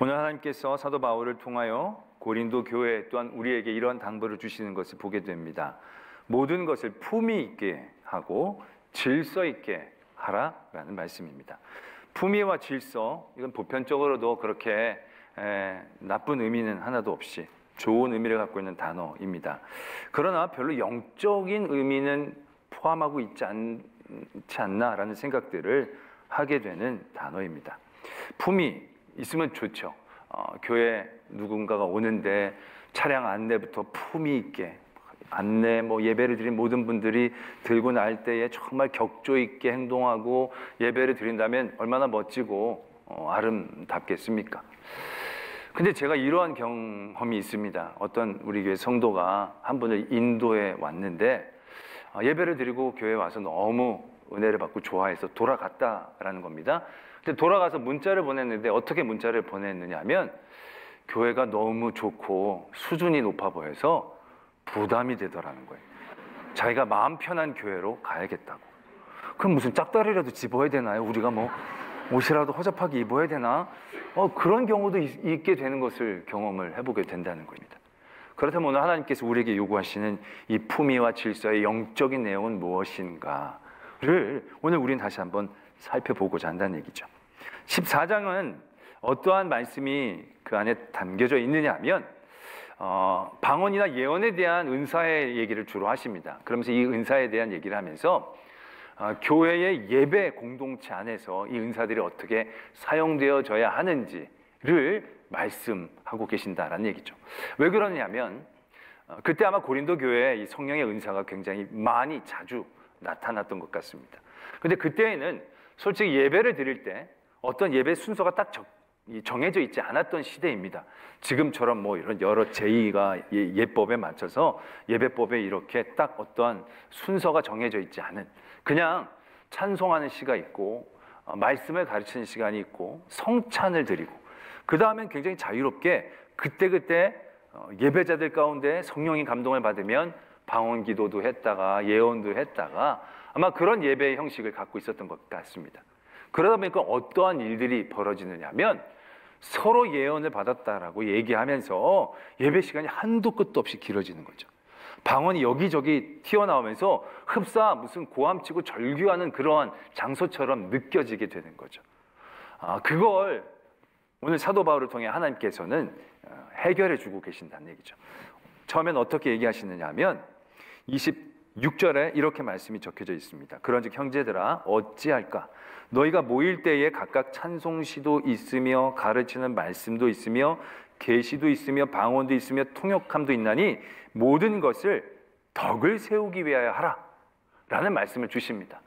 오늘 하나님께서 사도 바울을 통하여 고린도 교회 또한 우리에게 이러한 당부를 주시는 것을 보게 됩니다. 모든 것을 품위 있게 하고 질서 있게 하라라는 말씀입니다. 품위와 질서, 이건 보편적으로도 그렇게 나쁜 의미는 하나도 없이 좋은 의미를 갖고 있는 단어입니다. 그러나 별로 영적인 의미는 포함하고 있지 않지 않나라는 생각들을 하게 되는 단어입니다. 품위 있으면 좋죠. 교회 누군가가 오는데 차량 안내부터 품위 있게 안내, 예배를 드린 모든 분들이 들고 날 때에 정말 격조 있게 행동하고 예배를 드린다면 얼마나 멋지고 아름답겠습니까? 근데 제가 이러한 경험이 있습니다. 어떤 우리 교회 성도가 한 분을 인도에 왔는데 예배를 드리고 교회에 와서 너무 은혜를 받고 좋아해서 돌아갔다라는 겁니다. 근데 돌아가서 문자를 보냈는데 어떻게 문자를 보냈느냐 하면 교회가 너무 좋고 수준이 높아 보여서 부담이 되더라는 거예요. 자기가 마음 편한 교회로 가야겠다고. 그럼 무슨 짝다리라도 집어야 되나요? 우리가 옷이라도 허접하게 입어야 되나? 그런 경우도 있게 되는 것을 경험을 해보게 된다는 겁니다. 그렇다면 오늘 하나님께서 우리에게 요구하시는 이 품위와 질서의 영적인 내용은 무엇인가를 오늘 우리는 다시 한번 살펴보고자 한다는 얘기죠. 14장은 어떠한 말씀이 그 안에 담겨져 있느냐 하면 방언이나 예언에 대한 은사의 얘기를 주로 하십니다. 그러면서 이 은사에 대한 얘기를 하면서 교회의 예배 공동체 안에서 이 은사들이 어떻게 사용되어져야 하는지를 말씀하고 계신다라는 얘기죠. 왜 그러냐면 그때 아마 고린도 교회에 이 성령의 은사가 굉장히 많이 자주 나타났던 것 같습니다. 근데 그때에는 솔직히 예배를 드릴 때 어떤 예배 순서가 딱 정해져 있지 않았던 시대입니다. 지금처럼 이런 여러 제의가 예법에 맞춰서 예배법에 이렇게 딱 어떠한 순서가 정해져 있지 않은, 그냥 찬송하는 시가 있고 말씀을 가르치는 시간이 있고 성찬을 드리고 그 다음엔 굉장히 자유롭게 그때그때 예배자들 가운데 성령의 감동을 받으면 방언 기도도 했다가 예언도 했다가 아마 그런 예배의 형식을 갖고 있었던 것 같습니다. 그러다 보니까 어떠한 일들이 벌어지느냐면 서로 예언을 받았다라고 얘기하면서 예배 시간이 한도 끝도 없이 길어지는 거죠. 방언이 여기저기 튀어나오면서 흡사 무슨 고함치고 절규하는 그러한 장소처럼 느껴지게 되는 거죠. 그걸 오늘 사도 바울을 통해 하나님께서는 해결해 주고 계신다는 얘기죠. 처음엔 어떻게 얘기하시느냐 하면 26절에 이렇게 말씀이 적혀져 있습니다. 그런즉 형제들아 어찌할까? 너희가 모일 때에 각각 찬송시도 있으며 가르치는 말씀도 있으며 계시도 있으며 방언도 있으며 통역함도 있나니 모든 것을 덕을 세우기 위하여 하라 라는 말씀을 주십니다.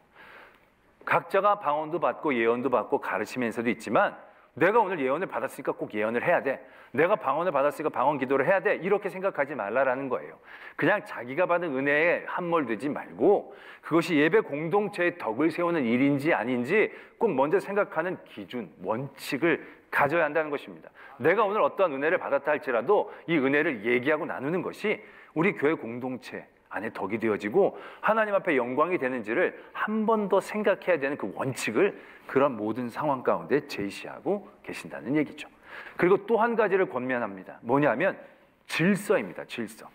각자가 방언도 받고 예언도 받고 가르치면서도 있지만 내가 오늘 예언을 받았으니까 꼭 예언을 해야 돼, 내가 방언을 받았으니까 방언 기도를 해야 돼, 이렇게 생각하지 말라라는 거예요. 그냥 자기가 받은 은혜에 함몰되지 말고 그것이 예배 공동체의 덕을 세우는 일인지 아닌지 꼭 먼저 생각하는 기준, 원칙을 가져야 한다는 것입니다. 내가 오늘 어떠한 은혜를 받았다 할지라도 이 은혜를 얘기하고 나누는 것이 우리 교회 공동체 안에 덕이 되어지고 하나님 앞에 영광이 되는지를 한 번 더 생각해야 되는 그 원칙을 그런 모든 상황 가운데 제시하고 계신다는 얘기죠. 그리고 또 한 가지를 권면합니다. 뭐냐면 질서입니다. 질서.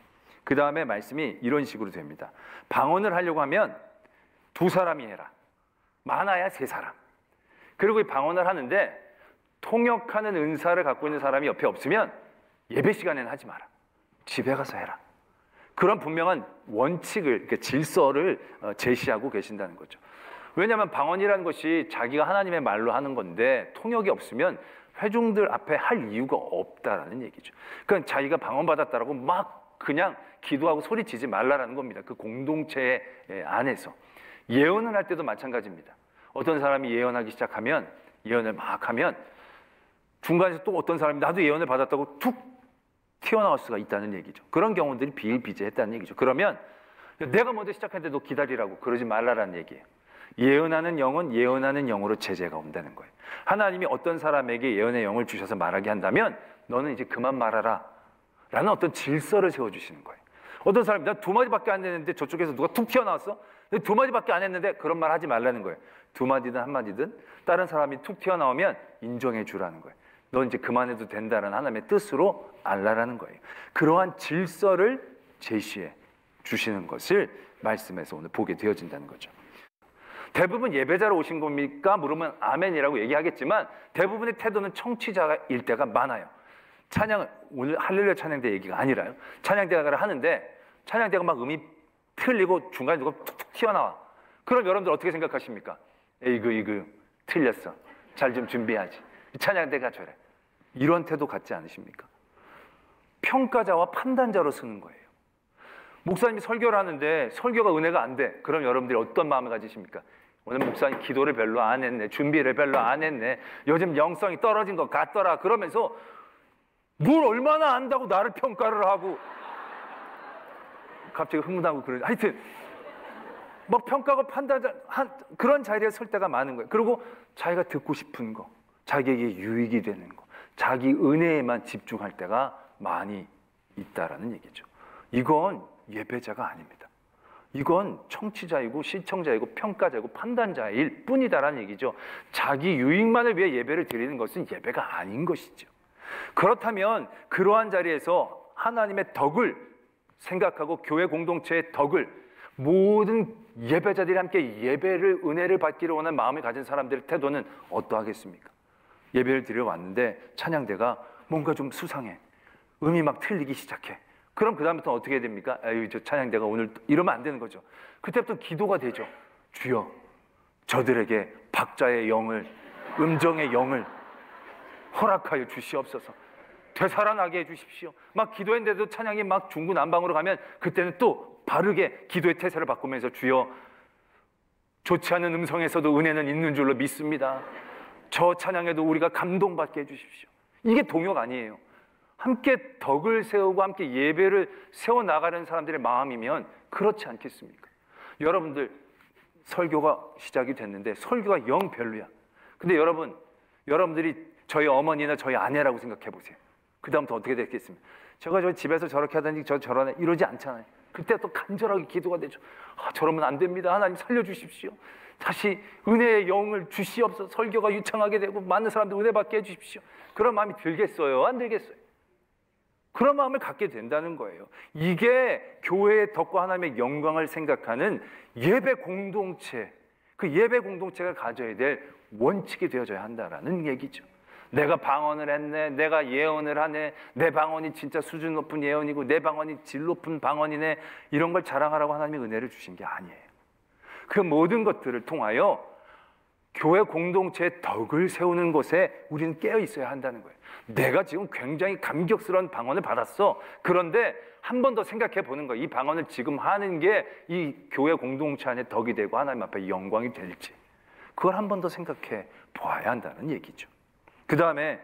그 다음에 말씀이 이런 식으로 됩니다. 방언을 하려고 하면 2사람이 해라. 많아야 3사람. 그리고 이 방언을 하는데 통역하는 은사를 갖고 있는 사람이 옆에 없으면 예배 시간에는 하지 마라. 집에 가서 해라. 그런 분명한 원칙을, 그러니까 질서를 제시하고 계신다는 거죠. 왜냐하면 방언이라는 것이 자기가 하나님의 말로 하는 건데 통역이 없으면 회중들 앞에 할 이유가 없다라는 얘기죠. 그러니까 자기가 방언 받았다라고 막 그냥 기도하고 소리치지 말라라는 겁니다. 그 공동체 안에서. 예언을 할 때도 마찬가지입니다. 어떤 사람이 예언하기 시작하면 예언을 막 하면 중간에서 또 어떤 사람이 나도 예언을 받았다고 툭 튀어나올 수가 있다는 얘기죠. 그런 경우들이 비일비재했다는 얘기죠. 그러면 내가 먼저 시작했는데 너 기다리라고 그러지 말라라는 얘기예요. 예언하는 영은 예언하는 영으로 제재가 온다는 거예요. 하나님이 어떤 사람에게 예언의 영을 주셔서 말하게 한다면 너는 이제 그만 말하라 라는 어떤 질서를 세워주시는 거예요. 어떤 사람이 난 2마디밖에 안 했는데 저쪽에서 누가 툭 튀어나왔어? 2마디밖에 안 했는데 그런 말 하지 말라는 거예요. 2마디든 1마디든 다른 사람이 툭 튀어나오면 인정해 주라는 거예요. 너 이제 그만해도 된다는 하나님의 뜻으로 알라라는 거예요. 그러한 질서를 제시해 주시는 것을 말씀에서 오늘 보게 되어진다는 거죠. 대부분 예배자로 오신 겁니까? 물으면 아멘이라고 얘기하겠지만 대부분의 태도는 청취자일 때가 많아요. 찬양, 오늘 할렐루야 찬양대 얘기가 아니라요. 찬양대가를 하는데 찬양대가 막 음이 틀리고 중간에 누가 툭툭 튀어나와. 그럼 여러분들 어떻게 생각하십니까? 이거 틀렸어. 잘 좀 준비하지. 찬양대가 저래. 이런 태도 갖지 않으십니까? 평가자와 판단자로 쓰는 거예요. 목사님이 설교를 하는데 설교가 은혜가 안 돼. 그럼 여러분들이 어떤 마음을 가지십니까? 오늘 목사님 기도를 별로 안 했네. 준비를 별로 안 했네. 요즘 영성이 떨어진 것 같더라. 그러면서 뭘 얼마나 안다고 나를 평가를 하고 갑자기 흥분하고 그러죠. 하여튼 막 평가하고 판단자 그런 자리에 설 때가 많은 거예요. 그리고 자기가 듣고 싶은 거, 자기에게 유익이 되는 거, 자기 은혜에만 집중할 때가 많이 있다라는 얘기죠. 이건 예배자가 아닙니다. 이건 청취자이고 시청자이고 평가자이고 판단자일 뿐이다라는 얘기죠. 자기 유익만을 위해 예배를 드리는 것은 예배가 아닌 것이죠. 그렇다면 그러한 자리에서 하나님의 덕을 생각하고 교회 공동체의 덕을 모든 예배자들이 함께 예배를 은혜를 받기를 원하는 마음을 가진 사람들의 태도는 어떠하겠습니까? 예배를 드리러 왔는데 찬양대가 뭔가 좀 수상해. 음이 막 틀리기 시작해. 그럼 그 다음부터 어떻게 해야 됩니까? 아유, 저 찬양대가 오늘 이러면 안 되는 거죠. 그때부터 기도가 되죠. 주여, 저들에게 박자의 영을, 음정의 영을 허락하여 주시옵소서. 되살아나게 해주십시오. 막 기도했는데도 찬양이 막 중구난방으로 가면 그때는 또 바르게 기도의 태세를 바꾸면서 주여, 좋지 않은 음성에서도 은혜는 있는 줄로 믿습니다. 저 찬양에도 우리가 감동받게 해주십시오. 이게 동역 아니에요. 함께 덕을 세우고 함께 예배를 세워나가는 사람들의 마음이면 그렇지 않겠습니까? 여러분들 설교가 시작이 됐는데 설교가 영 별로야. 근데 여러분들이 저희 어머니나 저희 아내라고 생각해 보세요. 그 다음부터 어떻게 됐겠습니까? 제가 저 집에서 저렇게 하든지 저러네 이러지 않잖아요. 그때 또 간절하게 기도가 되죠. 저러면 안 됩니다. 하나님 살려주십시오. 다시 은혜의 영을 주시옵소서. 설교가 유창하게 되고 많은 사람들 은혜 받게 해주십시오. 그런 마음이 들겠어요? 안 들겠어요? 그런 마음을 갖게 된다는 거예요. 이게 교회의 덕과 하나님의 영광을 생각하는 예배 공동체, 그 예배 공동체가 가져야 될 원칙이 되어져야 한다라는 얘기죠. 내가 방언을 했네, 내가 예언을 하네, 내 방언이 진짜 수준 높은 예언이고 내 방언이 질 높은 방언이네, 이런 걸 자랑하라고 하나님이 은혜를 주신 게 아니에요. 그 모든 것들을 통하여 교회 공동체의 덕을 세우는 것에 우리는 깨어 있어야 한다는 거예요. 내가 지금 굉장히 감격스러운 방언을 받았어. 그런데 한 번 더 생각해 보는 거예요. 이 방언을 지금 하는 게 이 교회 공동체 안에 덕이 되고 하나님 앞에 영광이 될지, 그걸 한 번 더 생각해 보아야 한다는 얘기죠. 그 다음에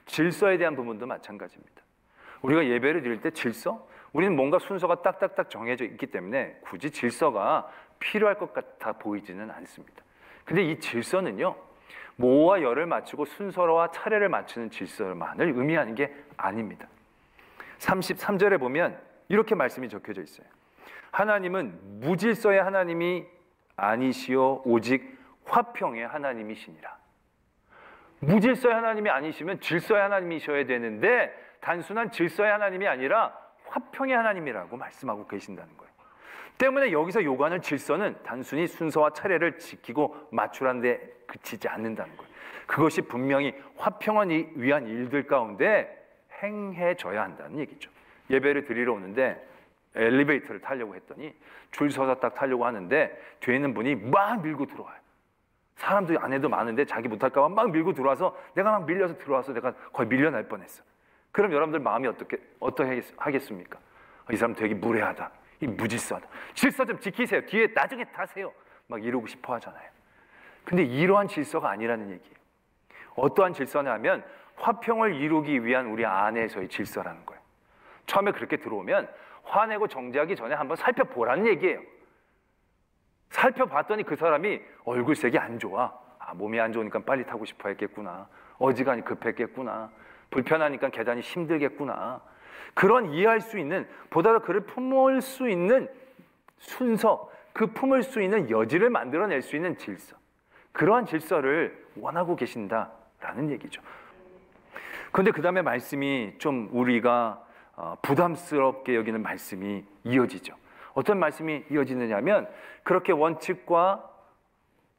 질서에 대한 부분도 마찬가지입니다. 우리가 예배를 드릴 때 질서? 우리는 뭔가 순서가 딱딱딱 정해져 있기 때문에 굳이 질서가 필요할 것 같아 보이지는 않습니다. 근데 이 질서는요, 모와 열을 맞추고 순서와 차례를 맞추는 질서만을 의미하는 게 아닙니다. 33절에 보면 이렇게 말씀이 적혀져 있어요. 하나님은 무질서의 하나님이 아니시오 오직 화평의 하나님이시니라. 무질서의 하나님이 아니시면 질서의 하나님이셔야 되는데 단순한 질서의 하나님이 아니라 화평의 하나님이라고 말씀하고 계신다는 거예요. 때문에 여기서 요구하는 질서는 단순히 순서와 차례를 지키고 맞추라는 데 그치지 않는다는 거예요. 그것이 분명히 화평을 위한 일들 가운데 행해져야 한다는 얘기죠. 예배를 드리러 오는데 엘리베이터를 타려고 했더니 줄 서서 딱 타려고 하는데 뒤에 있는 분이 막 밀고 들어와요. 사람들이 안에도 많은데 자기 못할까 봐 막 밀고 들어와서 내가 막 밀려서 들어와서 내가 거의 밀려날 뻔했어. 그럼 여러분들 마음이 어떻게 하겠습니까? 이 사람 되게 무례하다, 이 무질서하다, 질서 좀 지키세요, 뒤에 나중에 타세요, 막 이러고 싶어 하잖아요. 근데 이러한 질서가 아니라는 얘기예요. 어떠한 질서냐면 화평을 이루기 위한 우리 안에서의 질서라는 거예요. 처음에 그렇게 들어오면 화내고 정죄하기 전에 한번 살펴보라는 얘기예요. 살펴봤더니 그 사람이 얼굴색이 안 좋아. 몸이 안 좋으니까 빨리 타고 싶어 했겠구나. 어지간히 급했겠구나. 불편하니까 계단이 힘들겠구나. 그런 이해할 수 있는, 보다 더 그를 품을 수 있는 순서, 그 품을 수 있는 여지를 만들어낼 수 있는 질서, 그러한 질서를 원하고 계신다라는 얘기죠. 그런데 그 다음에 말씀이 좀 우리가 부담스럽게 여기는 말씀이 이어지죠. 어떤 말씀이 이어지느냐면 그렇게 원칙과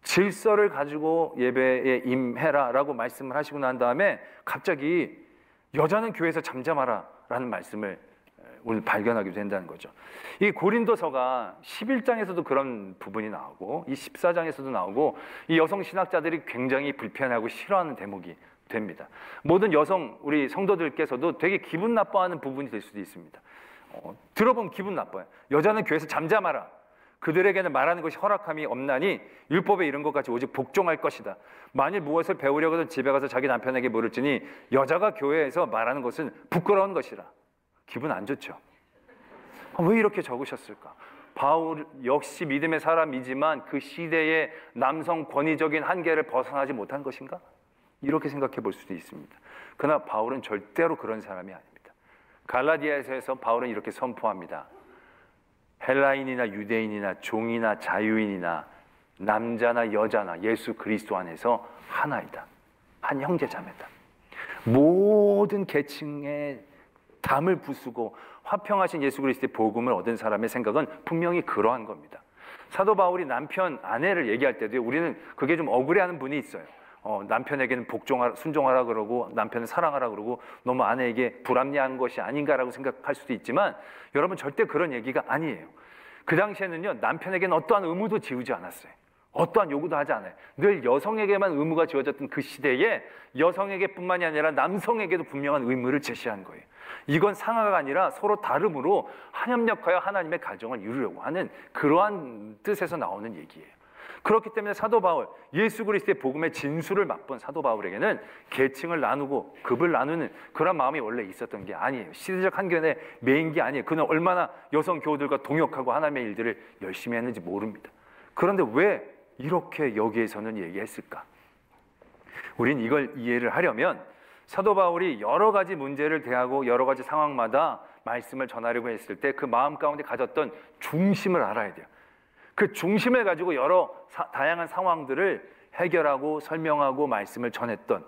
질서를 가지고 예배에 임해라 라고 말씀을 하시고 난 다음에 갑자기 여자는 교회에서 잠잠하라 라는 말씀을 오늘 발견하게 된다는 거죠. 이 고린도서가 11장에서도 그런 부분이 나오고 이 14장에서도 나오고 이 여성 신학자들이 굉장히 불편하고 싫어하는 대목이 됩니다. 모든 여성 우리 성도들께서도 되게 기분 나빠하는 부분이 될 수도 있습니다. 들어보면 기분 나빠요. 여자는 교회에서 잠잠하라. 그들에게는 말하는 것이 허락함이 없나니 율법에 이런 것 같이 오직 복종할 것이다. 만일 무엇을 배우려거든 집에 가서 자기 남편에게 물을지니 여자가 교회에서 말하는 것은 부끄러운 것이라. 기분 안 좋죠. 왜 이렇게 적으셨을까? 바울 역시 믿음의 사람이지만 그 시대의 남성 권위적인 한계를 벗어나지 못한 것인가? 이렇게 생각해 볼 수도 있습니다. 그러나 바울은 절대로 그런 사람이 아닙니다. 갈라디아에서 바울은 이렇게 선포합니다. 헬라인이나 유대인이나 종이나 자유인이나 남자나 여자나 예수 그리스도 안에서 하나이다. 한 형제자매다. 모든 계층에 담을 부수고 화평하신 예수 그리스도의 복음을 얻은 사람의 생각은 분명히 그러한 겁니다. 사도 바울이 남편, 아내를 얘기할 때도 우리는 그게 좀 억울해하는 분이 있어요. 남편에게는 순종하라 그러고 남편을 사랑하라 그러고 너무 아내에게 불합리한 것이 아닌가라고 생각할 수도 있지만 여러분 절대 그런 얘기가 아니에요. 그 당시에는요 남편에게는 어떠한 의무도 지우지 않았어요. 어떠한 요구도 하지 않아요. 늘 여성에게만 의무가 지어졌던 그 시대에 여성에게뿐만이 아니라 남성에게도 분명한 의무를 제시한 거예요. 이건 상하가 아니라 서로 다름으로 한협력하여 하나님의 가정을 이루려고 하는 그러한 뜻에서 나오는 얘기예요. 그렇기 때문에 사도 바울, 예수 그리스도의 복음의 진수를 맛본 사도 바울에게는 계층을 나누고 급을 나누는 그런 마음이 원래 있었던 게 아니에요. 시대적 한견에 매인 게 아니에요. 그는 얼마나 여성 교우들과 동역하고 하나님의 일들을 열심히 했는지 모릅니다. 그런데 왜 이렇게 여기에서는 얘기했을까? 우린 이걸 이해를 하려면 사도 바울이 여러 가지 문제를 대하고 여러 가지 상황마다 말씀을 전하려고 했을 때 그 마음 가운데 가졌던 중심을 알아야 돼요. 그 중심을 가지고 여러 다양한 상황들을 해결하고 설명하고 말씀을 전했던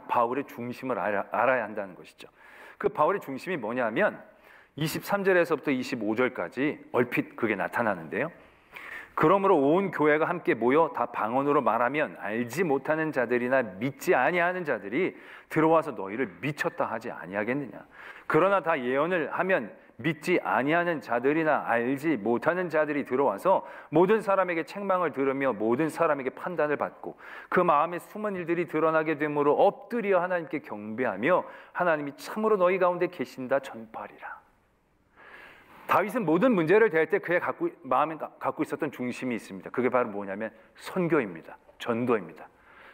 바울의 중심을 알아야 한다는 것이죠. 그 바울의 중심이 뭐냐면 23절에서부터 25절까지 얼핏 그게 나타나는데요. 그러므로 온 교회가 함께 모여 다 방언으로 말하면 알지 못하는 자들이나 믿지 아니하는 자들이 들어와서 너희를 미쳤다 하지 아니하겠느냐. 그러나 다 예언을 하면 믿지 아니하는 자들이나 알지 못하는 자들이 들어와서 모든 사람에게 책망을 들으며 모든 사람에게 판단을 받고 그 마음에 숨은 일들이 드러나게 되므로 엎드려 하나님께 경배하며 하나님이 참으로 너희 가운데 계신다 전파하리라. 다윗은 모든 문제를 대할 때 그의 마음에 갖고 있었던 중심이 있습니다. 그게 바로 뭐냐면 선교입니다. 전도입니다.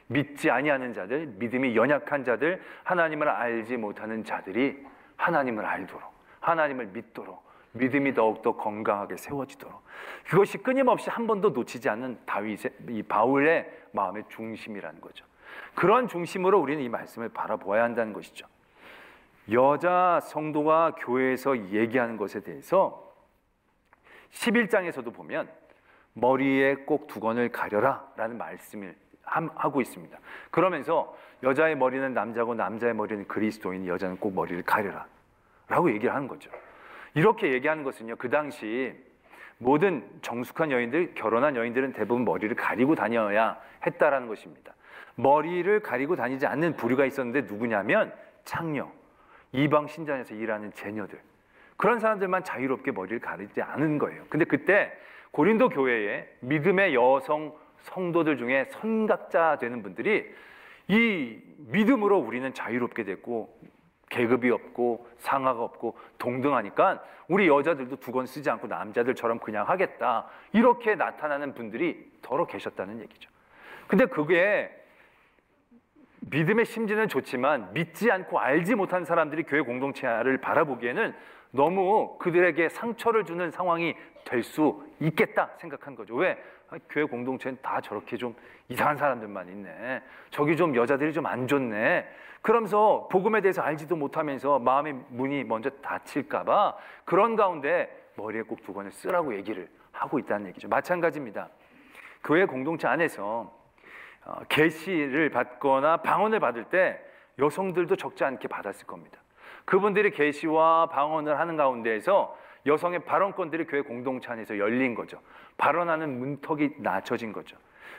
믿지 아니하는 자들, 믿음이 연약한 자들, 하나님을 알지 못하는 자들이 하나님을 알도록, 하나님을 믿도록, 믿음이 더욱더 건강하게 세워지도록, 그것이 끊임없이 한 번도 놓치지 않는 이 바울의 마음의 중심이라는 거죠. 그런 중심으로 우리는 이 말씀을 바라보아야 한다는 것이죠. 여자 성도가 교회에서 얘기하는 것에 대해서 11장에서도 보면 머리에 꼭 두건을 가려라 라는 말씀을 하고 있습니다. 그러면서 여자의 머리는 남자고 남자의 머리는 그리스도인, 여자는 꼭 머리를 가려라 라고 얘기를 하는 거죠. 이렇게 얘기하는 것은요, 그 당시 모든 정숙한 여인들, 결혼한 여인들은 대부분 머리를 가리고 다녀야 했다라는 것입니다. 머리를 가리고 다니지 않는 부류가 있었는데 누구냐면 창녀, 이방 신전에서 일하는 제녀들, 그런 사람들만 자유롭게 머리를 가리지 않은 거예요. 근데 그때 고린도 교회에 믿음의 여성 성도들 중에 선각자 되는 분들이 이 믿음으로 우리는 자유롭게 됐고 계급이 없고 상하가 없고 동등하니까 우리 여자들도 두건 쓰지 않고 남자들처럼 그냥 하겠다, 이렇게 나타나는 분들이 더러 계셨다는 얘기죠. 근데 그게 믿음의 심지는 좋지만 믿지 않고 알지 못한 사람들이 교회 공동체를 바라보기에는 너무 그들에게 상처를 주는 상황이 될 수 있겠다 생각한 거죠. 왜? 교회 공동체는 다 저렇게 좀 이상한 사람들만 있네, 저기 좀 여자들이 좀 안 좋네, 그러면서 복음에 대해서 알지도 못하면서 마음의 문이 먼저 닫힐까 봐 그런 가운데 머리에 꼭 두건을 쓰라고 얘기를 하고 있다는 얘기죠. 마찬가지입니다. 교회 공동체 안에서 계시를 받거나 방언을 받을 때 여성들도 적지 않게 받았을 겁니다. 그분들이 계시와 방언을 하는 가운데에서 여성의 발언권들이 교회 공동체 안에서 열린 거죠. 발언하는 문턱이 낮춰진 거죠.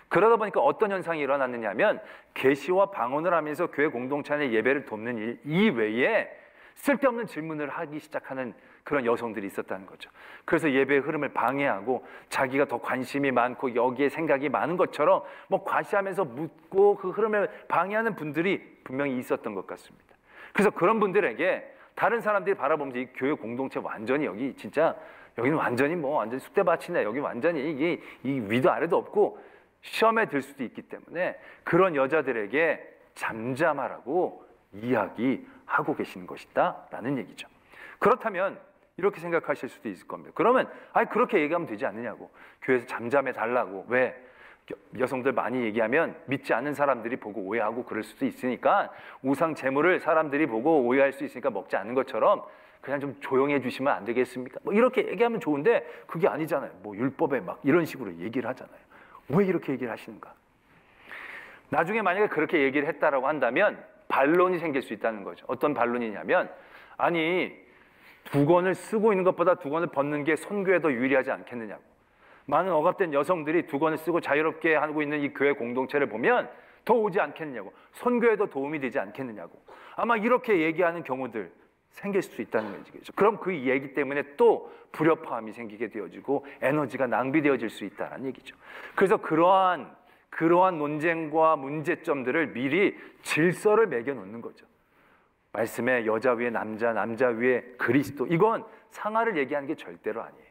그러다 보니까 어떤 현상이 일어났느냐 하면 계시와 방언을 하면서 교회 공동체 안에 예배를 돕는 일 이외에 쓸데없는 질문을 하기 시작하는 그런 여성들이 있었다는 거죠. 그래서 예배의 흐름을 방해하고 자기가 더 관심이 많고 여기에 생각이 많은 것처럼 뭐 과시하면서 묻고 그 흐름을 방해하는 분들이 분명히 있었던 것 같습니다. 그래서 그런 분들에게 다른 사람들이 바라보면서 이 교회 공동체 완전히 여기 진짜 여기는 완전히 뭐 완전 쑥대밭이네, 여기 완전히 이게 이 위도 아래도 없고 시험에 들 수도 있기 때문에 그런 여자들에게 잠잠하라고 이야기하고 계시는 것이다 라는 얘기죠. 그렇다면 이렇게 생각하실 수도 있을 겁니다. 그러면 그렇게 얘기하면 되지 않느냐고, 교회에서 잠잠해 달라고. 왜? 여성들 많이 얘기하면 믿지 않는 사람들이 보고 오해하고 그럴 수도 있으니까, 우상 제물을 사람들이 보고 오해할 수 있으니까 먹지 않는 것처럼 그냥 좀 조용해 주시면 안 되겠습니까? 뭐 이렇게 얘기하면 좋은데 그게 아니잖아요. 뭐 율법에 막 이런 식으로 얘기를 하잖아요. 왜 이렇게 얘기를 하시는가? 나중에 만약에 그렇게 얘기를 했다라고 한다면 반론이 생길 수 있다는 거죠. 어떤 반론이냐면, 아니 두건을 쓰고 있는 것보다 두건을 벗는 게 선교에 더 유리하지 않겠느냐고. 많은 억압된 여성들이 두건을 쓰고 자유롭게 하고 있는 이 교회 공동체를 보면 더 오지 않겠느냐고, 선교에도 도움이 되지 않겠느냐고. 아마 이렇게 얘기하는 경우들 생길 수 있다는 얘기죠. 그럼 그 얘기 때문에 또 불협화음이 생기게 되어지고 에너지가 낭비되어질 수 있다는 얘기죠. 그래서 그러한 논쟁과 문제점들을 미리 질서를 매겨놓는 거죠. 말씀에 여자 위에 남자, 남자 위에 그리스도, 이건 상하를 얘기하는 게 절대로 아니에요.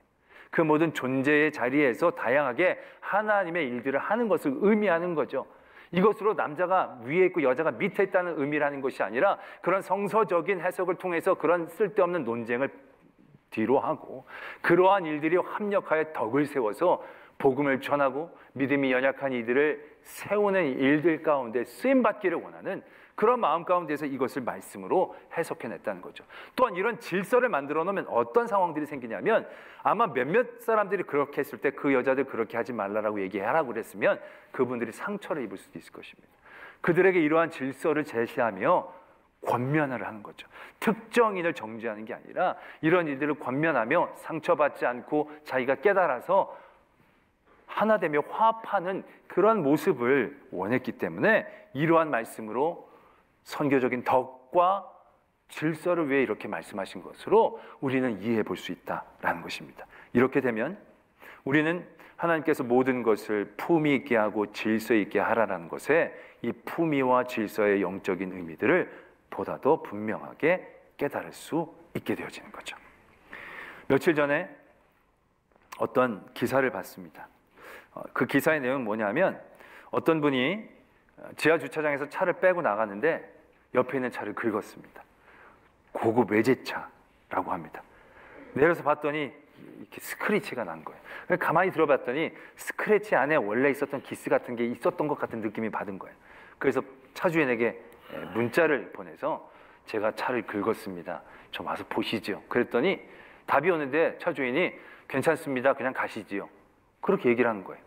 그 모든 존재의 자리에서 다양하게 하나님의 일들을 하는 것을 의미하는 거죠. 이것으로 남자가 위에 있고 여자가 밑에 있다는 의미라는 것이 아니라 그런 성서적인 해석을 통해서 그런 쓸데없는 논쟁을 뒤로 하고 그러한 일들이 합력하여 덕을 세워서 복음을 전하고 믿음이 연약한 이들을 세우는 일들 가운데 쓰임받기를 원하는 그런 마음 가운데서 이것을 말씀으로 해석해냈다는 거죠. 또한 이런 질서를 만들어 놓으면 어떤 상황들이 생기냐면, 아마 몇몇 사람들이 그렇게 했을 때 그 여자들 그렇게 하지 말라라고 얘기하라고 그랬으면 그분들이 상처를 입을 수도 있을 것입니다. 그들에게 이러한 질서를 제시하며 권면을 하는 거죠. 특정인을 정죄하는 게 아니라 이런 일들을 권면하며 상처받지 않고 자기가 깨달아서 하나 되며 화합하는 그런 모습을 원했기 때문에 이러한 말씀으로 선교적인 덕과 질서를 위해 이렇게 말씀하신 것으로 우리는 이해해 볼 수 있다라는 것입니다. 이렇게 되면 우리는 하나님께서 모든 것을 품위 있게 하고 질서 있게 하라는 것에 이 품위와 질서의 영적인 의미들을 보다 더 분명하게 깨달을 수 있게 되어지는 거죠. 며칠 전에 어떤 기사를 봤습니다. 그 기사의 내용은 뭐냐면, 어떤 분이 지하 주차장에서 차를 빼고 나갔는데 옆에 있는 차를 긁었습니다. 고급 외제차라고 합니다. 내려서 봤더니 이렇게 스크래치가 난 거예요. 가만히 들어봤더니 스크래치 안에 원래 있었던 기스 같은 게 있었던 것 같은 느낌이 받은 거예요. 그래서 차주인에게 문자를 보내서 제가 차를 긁었습니다. 좀 와서 보시죠. 그랬더니 답이 오는데 차주인이 괜찮습니다. 그냥 가시지요. 그렇게 얘기를 하는 거예요.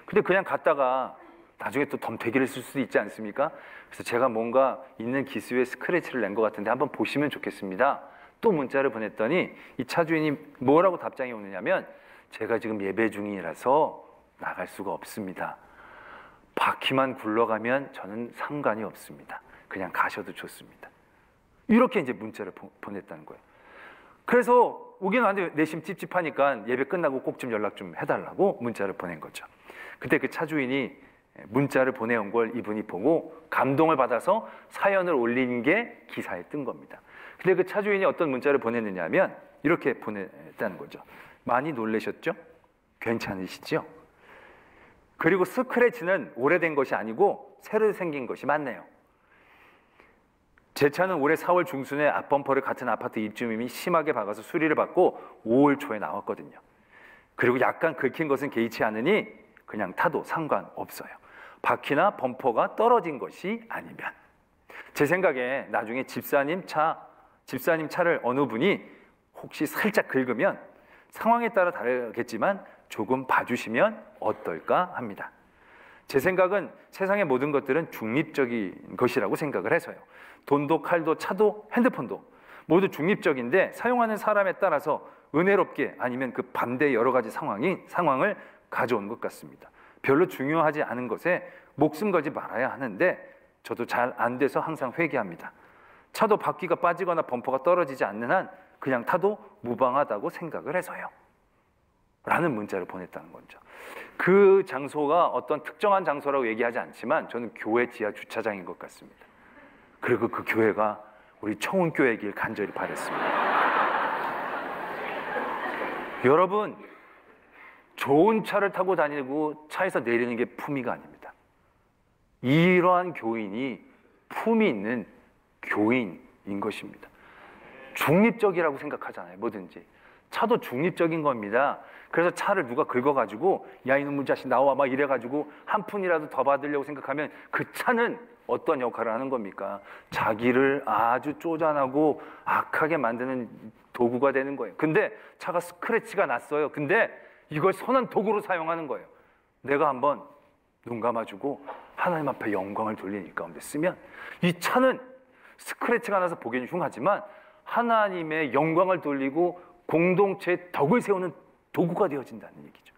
근데 그냥 갔다가 나중에 또 덤태기를 쓸 수도 있지 않습니까? 그래서 제가 뭔가 있는 기스에 스크래치를 낸 것 같은데 한번 보시면 좋겠습니다. 또 문자를 보냈더니 이 차주인이 뭐라고 답장이 오느냐면, 제가 지금 예배 중이라서 나갈 수가 없습니다. 바퀴만 굴러가면 저는 상관이 없습니다. 그냥 가셔도 좋습니다. 이렇게 이제 문자를 보냈다는 거예요. 그래서 오긴 왔는데 내심 찝찝하니까 예배 끝나고 꼭 좀 연락 좀 해달라고 문자를 보낸 거죠. 그때 그 차주인이 문자를 보내온 걸 이분이 보고 감동을 받아서 사연을 올린 게 기사에 뜬 겁니다. 근데 그 차주인이 어떤 문자를 보냈느냐 하면 이렇게 보냈다는 거죠. 많이 놀라셨죠? 괜찮으시죠? 그리고 스크래치는 오래된 것이 아니고 새로 생긴 것이 맞네요. 제 차는 올해 4월 중순에 앞범퍼를 같은 아파트 입주민이 심하게 박아서 수리를 받고 5월 초에 나왔거든요. 그리고 약간 긁힌 것은 개의치 않으니 그냥 타도 상관없어요. 바퀴나 범퍼가 떨어진 것이 아니면. 제 생각에 나중에 집사님 차를 어느 분이 혹시 살짝 긁으면 상황에 따라 다르겠지만 조금 봐주시면 어떨까 합니다. 제 생각은 세상의 모든 것들은 중립적인 것이라고 생각을 해서요. 돈도 칼도 차도 핸드폰도 모두 중립적인데 사용하는 사람에 따라서 은혜롭게 아니면 그 반대의 여러 가지 상황을 가져온 것 같습니다. 별로 중요하지 않은 것에 목숨 걸지 말아야 하는데 저도 잘 안 돼서 항상 회개합니다. 차도 바퀴가 빠지거나 범퍼가 떨어지지 않는 한 그냥 타도 무방하다고 생각을 해서요. 라는 문자를 보냈다는 거죠. 그 장소가 어떤 특정한 장소라고 얘기하지 않지만 저는 교회 지하 주차장인 것 같습니다. 그리고 그 교회가 우리 청운교회이길 간절히 바랬습니다. 여러분, 좋은 차를 타고 다니고 차에서 내리는 게 품위가 아닙니다. 이러한 교인이 품위 있는 교인인 것입니다. 중립적이라고 생각하잖아요. 뭐든지 차도 중립적인 겁니다. 그래서 차를 누가 긁어가지고 야 이놈의 자식 나와 막 이래가지고 한 푼이라도 더 받으려고 생각하면 그 차는 어떤 역할을 하는 겁니까? 자기를 아주 쪼잔하고 악하게 만드는 도구가 되는 거예요. 근데 차가 스크래치가 났어요. 근데 이걸 선한 도구로 사용하는 거예요. 내가 한번 눈 감아주고 하나님 앞에 영광을 돌리는 가운데 쓰면 이 차는 스크래치가 나서 보기엔 흉하지만 하나님의 영광을 돌리고 공동체의 덕을 세우는 도구가 되어진다는 얘기죠.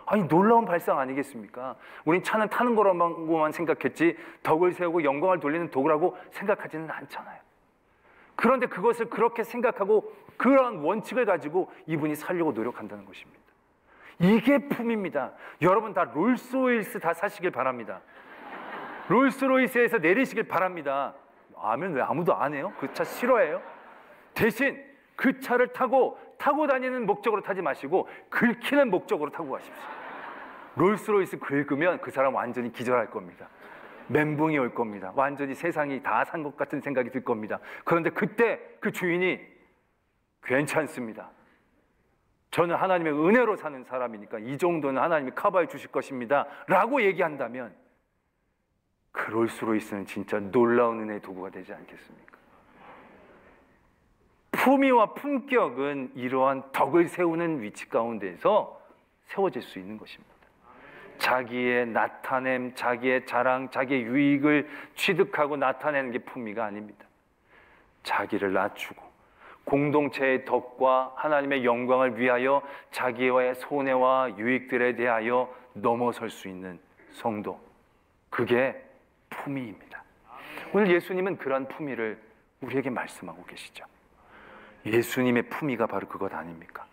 아니 놀라운 발상 아니겠습니까? 우린 차는 타는 거라고만 생각했지 덕을 세우고 영광을 돌리는 도구라고 생각하지는 않잖아요. 그런데 그것을 그렇게 생각하고 그러한 원칙을 가지고 이분이 살려고 노력한다는 것입니다. 이게 품입니다. 여러분 다 롤스로이스 다 사시길 바랍니다. 롤스로이스에서 내리시길 바랍니다. 아멘. 왜 아무도 안 해요? 그 차 싫어해요? 대신 그 차를 타고 다니는 목적으로 타지 마시고 긁히는 목적으로 타고 가십시오. 롤스로이스 긁으면 그 사람 완전히 기절할 겁니다. 멘붕이 올 겁니다. 완전히 세상이 다 산 것 같은 생각이 들 겁니다. 그런데 그때 그 주인이 괜찮습니다. 저는 하나님의 은혜로 사는 사람이니까 이 정도는 하나님이 커버해 주실 것입니다 라고 얘기한다면 그 롤스로이스는 진짜 놀라운 은혜의 도구가 되지 않겠습니까? 품위와 품격은 이러한 덕을 세우는 위치 가운데에서 세워질 수 있는 것입니다. 자기의 나타냄, 자기의 자랑, 자기의 유익을 취득하고 나타내는 게 품위가 아닙니다. 자기를 낮추고 공동체의 덕과 하나님의 영광을 위하여 자기의 손해와 유익들에 대하여 넘어설 수 있는 성도, 그게 품위입니다. 오늘 예수님은 그런 품위를 우리에게 말씀하고 계시죠. 예수님의 품위가 바로 그것 아닙니까?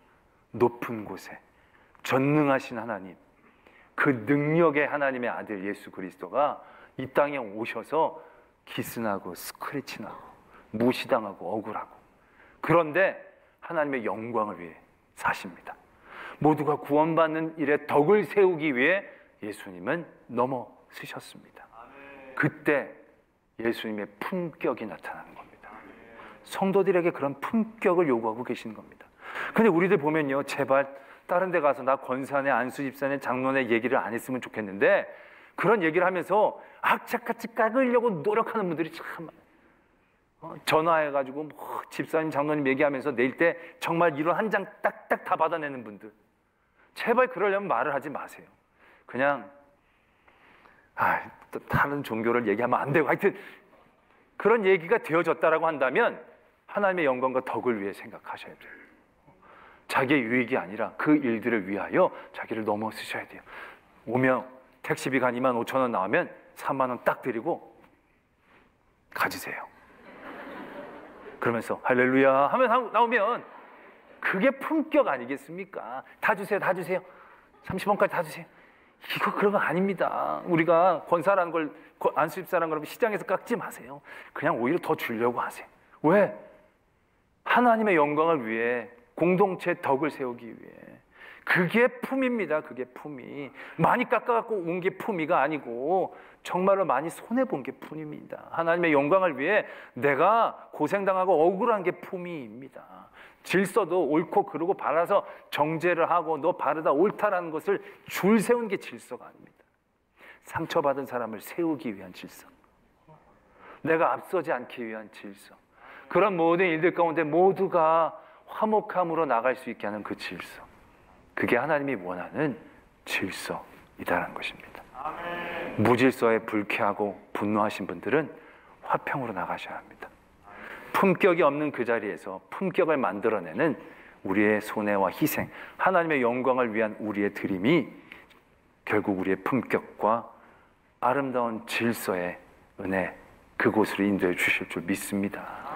높은 곳에 전능하신 하나님, 그 능력의 하나님의 아들 예수 그리스도가 이 땅에 오셔서 기스나고 스크래치나고 무시당하고 억울하고, 그런데 하나님의 영광을 위해 사십니다. 모두가 구원받는 일에 덕을 세우기 위해 예수님은 넘어서셨습니다. 그때 예수님의 품격이 나타나는 겁니다. 성도들에게 그런 품격을 요구하고 계시는 겁니다. 근데 우리들 보면요, 제발 다른 데 가서 나 권사네, 안수집사네, 장로네 얘기를 안 했으면 좋겠는데 그런 얘기를 하면서 악착같이 깎으려고 노력하는 분들이 참 많아요. 전화해가지고 뭐 집사님, 장로님 얘기하면서 내일 때 정말 이론 한 장 딱딱 다 받아내는 분들, 제발 그러려면 말을 하지 마세요. 그냥 또 다른 종교를 얘기하면 안 되고, 하여튼 그런 얘기가 되어졌다라고 한다면 하나님의 영광과 덕을 위해 생각하셔야 돼요. 자기의 유익이 아니라 그 일들을 위하여 자기를 넘어서셔야 돼요. 오며 택시비가 한 25,000원 나오면 30,000원 딱 드리고 가지세요. 그러면서 할렐루야 하면 나오면 그게 품격 아니겠습니까? 다 주세요, 다 주세요. 30원까지 다 주세요. 이거 그런 거 아닙니다. 우리가 권사라는 걸, 안수집사라는 걸 시장에서 깎지 마세요. 그냥 오히려 더 주려고 하세요. 왜? 하나님의 영광을 위해, 공동체 덕을 세우기 위해. 그게 품입니다. 그게 품이. 많이 깎아갖고 온 게 품위가 아니고 정말로 많이 손해본 게 품입니다. 하나님의 영광을 위해 내가 고생당하고 억울한 게 품위입니다. 질서도 옳고 그르고 바라서 정죄를 하고 너 바르다 옳다라는 것을 줄 세운 게 질서가 아닙니다. 상처받은 사람을 세우기 위한 질서, 내가 앞서지 않기 위한 질서, 그런 모든 일들 가운데 모두가 화목함으로 나갈 수 있게 하는 그 질서, 그게 하나님이 원하는 질서이다라는 것입니다. 무질서에 불쾌하고 분노하신 분들은 화평으로 나가셔야 합니다. 품격이 없는 그 자리에서 품격을 만들어내는 우리의 손해와 희생, 하나님의 영광을 위한 우리의 드림이 결국 우리의 품격과 아름다운 질서의 은혜, 그곳으로 인도해 주실 줄 믿습니다.